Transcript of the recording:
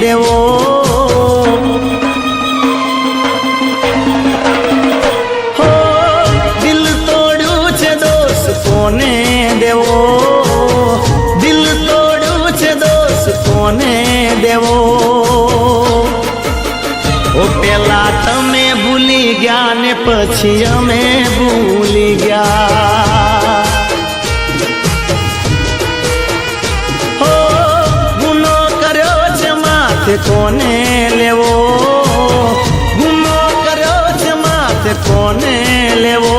દેવો હો દિલ તોડ્યું છે દોસ્ત કોને દેવો દિલ તોડ્યું છે દોસ્ત કોને દેવો ઓ પેલા તમે ભૂલી ગયા ને પછી અમે ભૂલી ગયા હો ગુનો કર્યો છે માથે કોને લેવો ગુનો કર્યો છે માથે કોને લેવો